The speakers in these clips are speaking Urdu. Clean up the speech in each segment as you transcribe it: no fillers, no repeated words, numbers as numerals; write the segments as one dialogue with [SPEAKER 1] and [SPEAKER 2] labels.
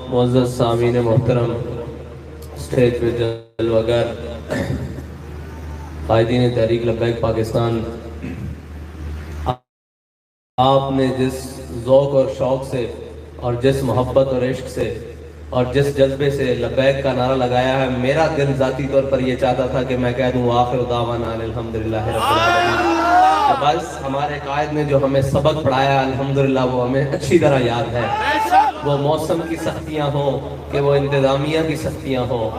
[SPEAKER 1] معزز سامعین محترم، اسٹیج پہ جلوگر، قائدین تحریک لبیک پاکستان، آپ نے جس ذوق اور شوق سے اور جس محبت اور عشق سے اور جس جذبے سے لبیک کا نعرہ لگایا ہے، میرا دل ذاتی طور پر یہ چاہتا تھا کہ میں کہہ دوں آخر دعوانا الحمدللہ رب العالمین۔ بس ہمارے قائد نے جو ہمیں سبق پڑھایا الحمدللہ وہ ہمیں اچھی طرح یاد ہے۔ وہ موسم کی سختیاں ہوں کہ وہ انتظامیہ کی سختیاں ہوں،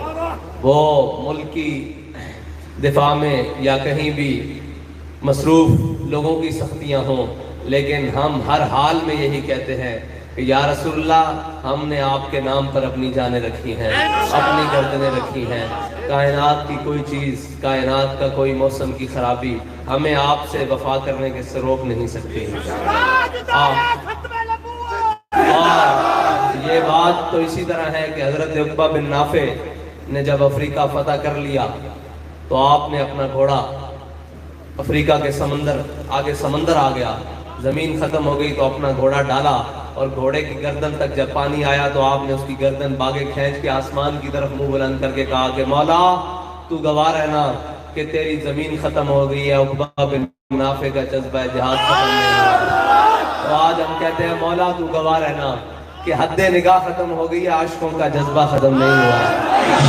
[SPEAKER 1] وہ ملک کی دفاع میں یا کہیں بھی مصروف لوگوں کی سختیاں ہوں، لیکن ہم ہر حال میں یہی کہتے ہیں کہ یا رسول اللہ، ہم نے آپ کے نام پر اپنی جانیں رکھی ہیں، اپنی گردنیں رکھی ہیں۔ کائنات کی کوئی چیز، کائنات کا کوئی موسم کی خرابی ہمیں آپ سے وفا کرنے کے سے روک نہیں سکتی۔ اور یہ بات تو اسی طرح ہے کہ حضرت عقبہ بن نافع نے جب افریقہ فتح کر لیا تو آپ نے اپنا گھوڑا افریقہ کے آگے سمندر آ گیا، زمین ختم ہو گئی تو اپنا گھوڑا ڈالا اور گھوڑے کی گردن تک جب پانی آیا تو آپ نے اس کی گردن باگے کھینچ کے آسمان کی طرف منہ بلند کر کے کہا کہ مولا تو گواہ رہنا کہ تیری زمین ختم ہو گئی ہے، عقبہ بن نافع کا جذبہ جہاد ختم نہیں ہوا۔ تو آج ہم کہتے ہیں مولا تو گواہ رہنا کہ حد نگاہ ختم ہو گئی ہے، عاشقوں کا جذبہ ختم نہیں ہوا۔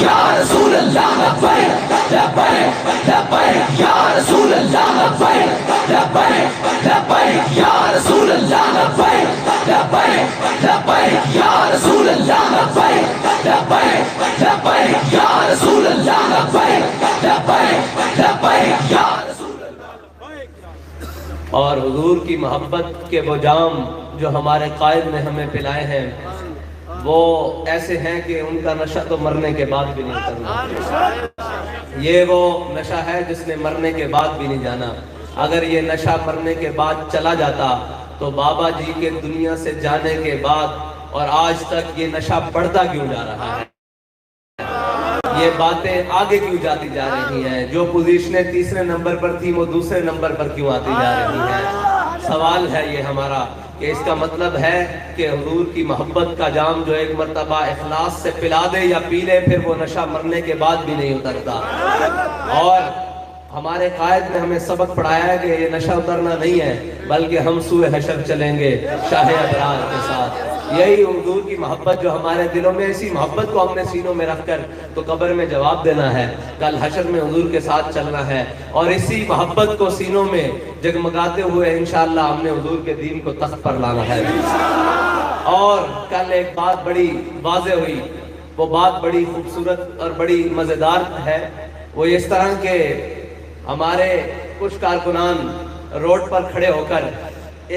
[SPEAKER 2] یا رسول اللہ لبیک لبیک لبیک، یا رسول اللہ لبیک لبیک لبیک، یا رسول اللہ لبیک لبیک لبیک، یا رسول اللہ لبیک لبیک لبیک، یا رسول اللہ لبیک لبیک لبیک، یا رسول اللہ۔
[SPEAKER 1] اور حضور کی محبت کے وہ جام جو ہمارے قائد نے ہمیں پلائے ہیں وہ ایسے ہیں کہ ان کا نشہ تو مرنے کے بعد بھی نہیں اترنا۔ یہ وہ نشہ ہے جس نے مرنے کے بعد بھی نہیں جانا۔ اگر یہ نشہ مرنے کے بعد چلا جاتا تو بابا جی کے دنیا سے جانے کے بعد اور آج تک یہ نشہ بڑھتا کیوں جا رہا ہے؟ یہ باتیں آگے کیوں جاتی جا رہی ہیں؟ جو پوزیشنیں تیسرے نمبر پر تھیں وہ دوسرے نمبر پر کیوں آتی جا رہی ہیں؟ سوال ہے یہ ہمارا کہ اس کا مطلب ہے کہ حضور کی محبت کا جام جو ایک مرتبہ اخلاص سے پلا دے یا پی لے پھر وہ نشہ مرنے کے بعد بھی نہیں اترتا۔ اور ہمارے قائد نے ہمیں سبق پڑھایا ہے کہ یہ نشہ اترنا نہیں ہے بلکہ ہم سوئے حشر چلیں گے شاہ ابرار کے ساتھ۔ یہی حضور کی محبت جو ہمارے دلوں میں، اسی محبت کو ہم نے سینوں میں رکھ کر تو قبر میں جواب دینا ہے، کل حشر میں حضور کے ساتھ چلنا ہے، اور اسی محبت کو سینوں میں جگمگاتے ہوئے انشاءاللہ ہم نے حضور کے دین کو تخت پر لانا ہے۔ اور کل ایک بات بڑی واضح ہوئی، وہ بات بڑی خوبصورت اور بڑی مزیدار ہے۔ وہ اس طرح کہ ہمارے کچھ کارکنان روڈ پر کھڑے ہو کر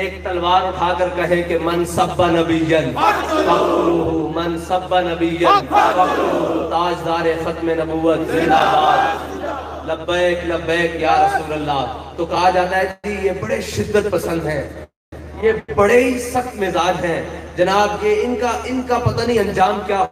[SPEAKER 1] ایک تلوار اٹھا کر کہیں کہ من سب نبیًا فقتلوہ، من سب نبیًا فقتلوہ، تاجدار ختم نبوت زندہ باد، لبیک لبیک یا رسول اللہ۔ تو کہا جاتا ہے کہ یہ بڑے شدت پسند ہیں، یہ بڑے ہی سخت مزاج ہیں جناب، یہ ان کا پتہ نہیں انجام کیا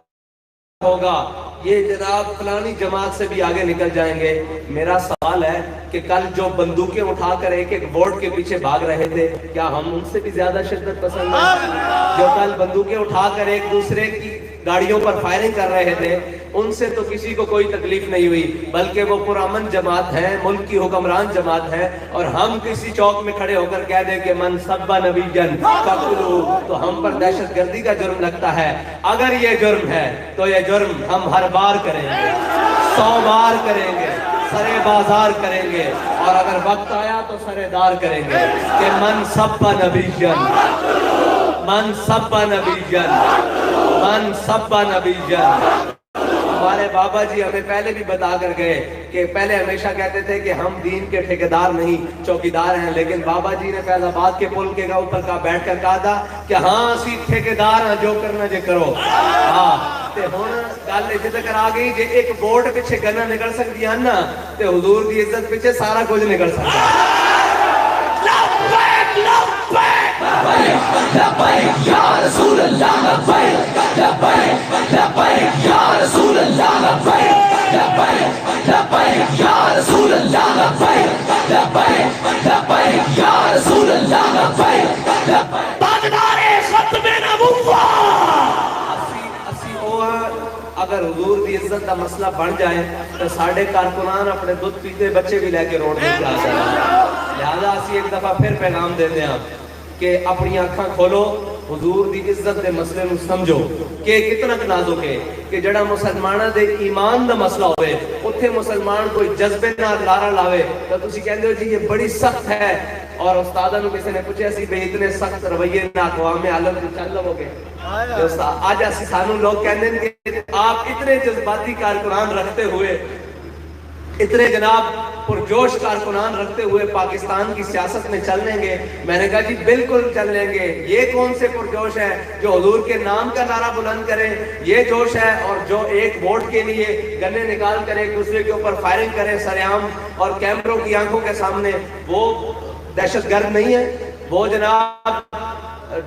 [SPEAKER 1] ہوگا، یہ جناب فلانی جماعت سے بھی آگے نکل جائیں گے۔ میرا سوال ہے کہ کل جو بندوقیں اٹھا کر ایک ایک ووٹ کے پیچھے بھاگ رہے تھے، کیا ہم ان سے بھی زیادہ شدت پسند ہیں؟ جو کل بندوقیں اٹھا کر ایک دوسرے کی گاڑیوں پر فائرنگ کر رہے تھے، ان سے تو کسی کو کوئی تکلیف نہیں ہوئی، بلکہ وہ پرامن جماعت ہے، ملک کی حکمران جماعت ہے، اور ہم کسی چوک میں کھڑے ہو کر کہہ دیں کہ من سب نبیًا فقتلوہ، تو ہم پر دہشت گردی کا جرم لگتا ہے۔ اگر یہ جرم ہے تو یہ جرم ہم ہر بار کریں گے، 100 بار کریں گے، سرے بازار کریں گے، اور اگر وقت آیا تو سرے دار کریں گے کہ من سب نبیًا، من سب نبیًا، من سب نبیًا۔ ہمارے بابا جی ہمیں پہلے بھی بتا کر گئے کہ پہلے ہمیشہ کہتے تھے کہ ہم دین کے ٹھیکیدار نہیں چوکیدار ہیں، لیکن بابا جی نے فیض آباد کے پل کے اوپر کا بیٹھ کر کہا تھا کہ ہاں اسی ٹھیکیدار ہیں، جو کرنا جے کرو۔ ہاں تے ہن گل اتنے تک آ گئی جے ایک ووٹ پیچھے گنا نکل سکتی ہے نا تے حضور دی عزت پیچھے سارا کچھ نکل سکتا ہے۔
[SPEAKER 2] لبیک لبیک یا رسول اللہ، لبیک لبیک لبیک، یا رسول اللہ لبیک لبیک لبیک، یا رسول اللہ لبیک لبیک لبیک، یا رسول اللہ لبیک لبیک، تاجدار ختم نبوت۔
[SPEAKER 1] اگر حضور دی عزت دا مسئلہ بن جائے تو ساڑھے کارکنان اپنے دودھ پیتے بچے بھی لے کے روڈ پہ جا جائیں. لہذا اسی ایک دفعہ پھر پیغام دے دیں کہ اپنی آنکھاں کھولو, حضور دی عزت دے مسئلے نو سمجھو کہ کتنا نازک ہے کہ جڑا مسلمانہ دے ایمان دا مسئلہ ہوئے اتھے مسلمان کوئی جذبے نہ لارا لاوے تو تسی کہندے ہو جی یہ بڑی سخت ہے. اور استادہ نو کسی نے پوچھے اسی بے اتنے سخت رویے نہ اقوام عالم جو چل لو گے. آج اسی سانو لوگ کہندے ہیں کہ آپ اتنے جذباتی کارکنان رکھتے ہوئے, اتنے جناب پرجوش کارکنان رکھتے ہوئے پاکستان کی سیاست میں چل لیں گے. میں نے کہا جی بالکل چل لیں گے. یہ کون سے پرجوش ہیں جو حضور کے نام کا نعرہ بلند کریں, یہ جوش ہے. اور جو ایک ووٹ کے لیے گنے نکال کر ایک دوسرے کے اوپر فائرنگ کریں سریعام اور کیمروں کی آنکھوں کے سامنے, وہ دہشت گرد نہیں ہے, وہ جناب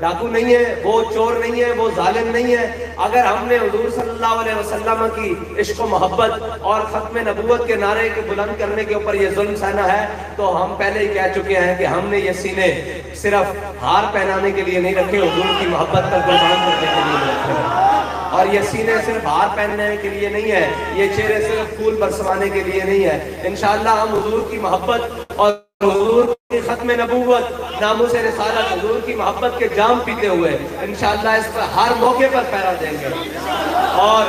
[SPEAKER 1] ڈاکو نہیں ہے, وہ چور نہیں ہے, وہ ظالم نہیں ہے. اگر ہم نے حضور صلی اللہ علیہ وسلم کی عشق و محبت اور ختم نبوت کے نعرے کے بلند کرنے کے اوپر یہ ظلم سہنا ہے تو ہم پہلے ہی کہہ چکے ہیں کہ ہم نے یہ سینے صرف ہار پہنانے کے لیے نہیں رکھے, حضور کی محبت پر قربان کرنے کے لیے رکھے. اور یہ سینے صرف ہار پہننے کے لیے نہیں ہے, یہ چہرے صرف پھول برسوانے کے لیے نہیں ہے. انشاءاللہ ہم حضور کی محبت اور حضور کی ختم نبوت, ناموس رسالت, حضور کی محبت کے جام پیتے ہوئے انشاءاللہ اس پر ہر موقع پر پیرا دیں گے. اور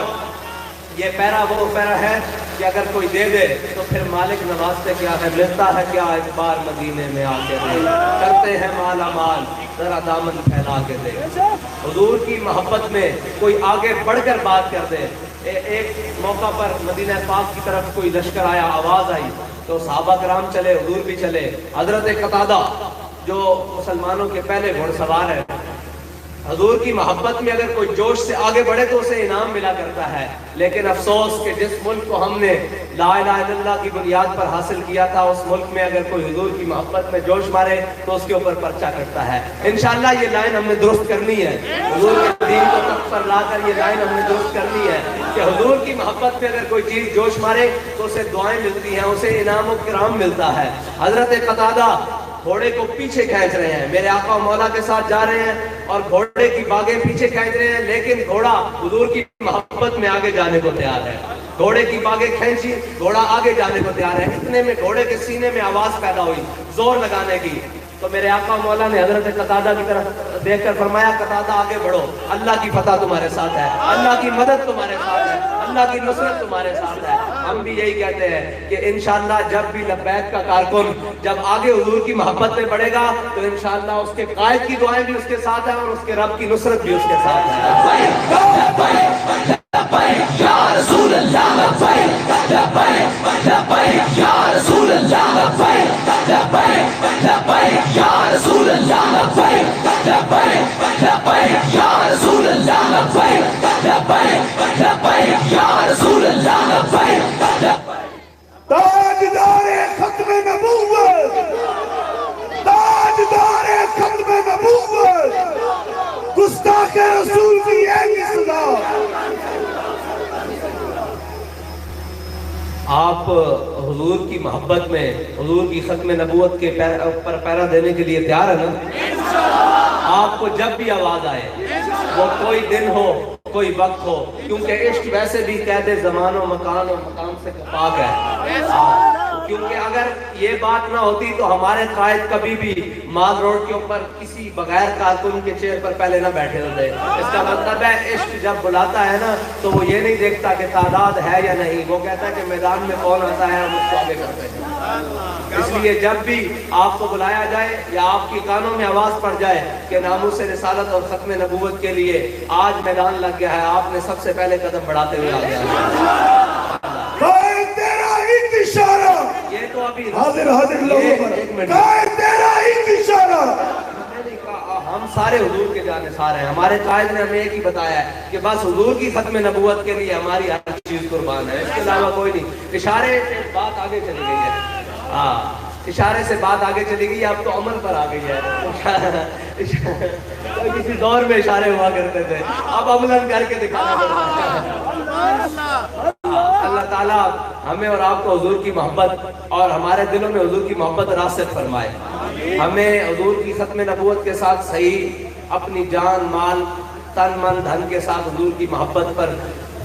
[SPEAKER 1] یہ پیرا وہ پیرا ہے کہ اگر کوئی دے دے تو پھر مالک نوازتے کیا ہے, ملتا ہے کیا ایک بار مدینے میں آ کے دے, کرتے ہیں مالا مال ذرا دامن پھیلا کے دے. حضور کی محبت میں کوئی آگے بڑھ کر بات کر دے. ایک موقع پر مدینہ پاک کی طرف کوئی لشکر آیا, آواز آئی تو صحابہ کرام چلے, حضور بھی چلے. حضرت قتادہ جو مسلمانوں کے پہلے گھوڑ سوار ہے, حضور کی محبت میں اگر کوئی جوش سے آگے بڑھے تو اسے انعام ملا کرتا ہے. لیکن افسوس کہ جس ملک کو ہم نے لا الہ الا اللہ کی بنیاد پر حاصل کیا تھا, اس ملک میں اگر کوئی حضور کی محبت میں جوش مارے تو اس کے اوپر پرچہ کرتا ہے. انشاءاللہ یہ لائن ہم نے درست کرنی ہے, حضور کے دین کو تخت پر لا کر یہ لائن ہم نے درست کرنی ہے کہ حضور کی محبت میں اگر کوئی چیز جوش مارے تو اسے دعائیں ملتی ہیں, اسے انعام و کرام ملتا ہے. حضرت قتادہ گھوڑے کو پیچھے کھینچ رہے ہیں, میرے آقا و مولا کے ساتھ جا رہے ہیں اور گھوڑے کی باگیں پیچھے کھینچ رہے ہیں, لیکن گھوڑا حضور کی محبت میں آگے جانے کو تیار ہے. گھوڑے کی باگیں کھینچی, گھوڑا آگے جانے کو تیار ہے. اتنے میں گھوڑے کے سینے میں آواز پیدا ہوئی زور لگانے کی, تو میرے آقا مولا نے حضرت قتادہ کی طرف دیکھ کر فرمایا, قتادہ آگے بڑھو, اللہ کی فتح تمہارے ساتھ ہے, اللہ کی مدد تمہارے ساتھ ہے, اللہ کی نصرت تمہارے ساتھ ہے. ہم بھی یہی کہتے ہیں کہ انشاءاللہ جب بھی لبیک کا کارکن جب آگے حضور کی محبت میں بڑھے گا تو انشاءاللہ اس کے قائد کی دعائیں بھی اس کے ساتھ ہیں اور اس کے رب کی نصرت بھی اس کے ساتھ ہے.
[SPEAKER 2] یا رسول اللہ لبیک لبیک لبیک یا رسول اللہ لبیک لبیک لبیک یا رسول اللہ لبیک لبیک لبیک یا رسول اللہ لبیک لبیک لبیک یا رسول اللہ لبیک لبیک.
[SPEAKER 3] تاجدار ختم نبوت, تاجدار ختم نبوت, گستاخ رسول کی ایک صدا.
[SPEAKER 1] آپ حضور کی محبت میں حضور کی ختم نبوت کے پر پیرا دینے کے لیے تیار ہے نا؟ آپ کو جب بھی آواز آئے, وہ کوئی دن ہو کوئی وقت ہو, کیونکہ عشق ویسے بھی قید زمان و مکان و مقام سے پاک ہے. کیونکہ اگر یہ بات نہ ہوتی تو ہمارے قائد کبھی بھی مال روڈ کے اوپر کسی بغیر کارکن کے چیئر پر پہلے نہ بیٹھے ہوتے. اس کا مطلب ہے عشق جب بلاتا ہے نا تو وہ یہ نہیں دیکھتا کہ تعداد ہے یا نہیں, وہ کہتا ہے کہ میدان میں کون آتا ہے ہم اس کو آگے کرتے ہیں. اس لیے جب بھی آپ کو بلایا جائے یا آپ کی کانوں میں آواز پڑ جائے کہ ناموس رسالت اور ختم نبوت کے لیے آج میدان لگ گیا ہے, آپ نے سب سے پہلے قدم بڑھاتے ہوئے آگے یہ تو ابھی
[SPEAKER 3] حاضر حاضر لوگوں پر قائد تیرا اشارہ.
[SPEAKER 1] ہم سارے حضور کے جانثار ہیں, ہمارے قائد نے ہمیں ایک ہی بتایا ہے کہ بس حضور کی ختم نبوت کے لیے ہماری ہر چیز قربان ہے, اس کے علاوہ کوئی نہیں. اشارے سے بات آگے چلی گئی ہے, ہاں اشارے سے بات آگے چلی گئی, اب تو عمل پر آ گئی ہے. کسی دور میں اشارے ہوا کرتے تھے, اب عملاً کر کے دکھانا پڑتا ہے. اللہ تعالیٰ ہمیں اور آپ کو حضور کی محبت اور ہمارے دلوں میں حضور کی محبت راسخ فرمائے. ہمیں حضور کی ختم نبوت کے ساتھ صحیح اپنی جان مال تن من دھن کے ساتھ حضور کی محبت پر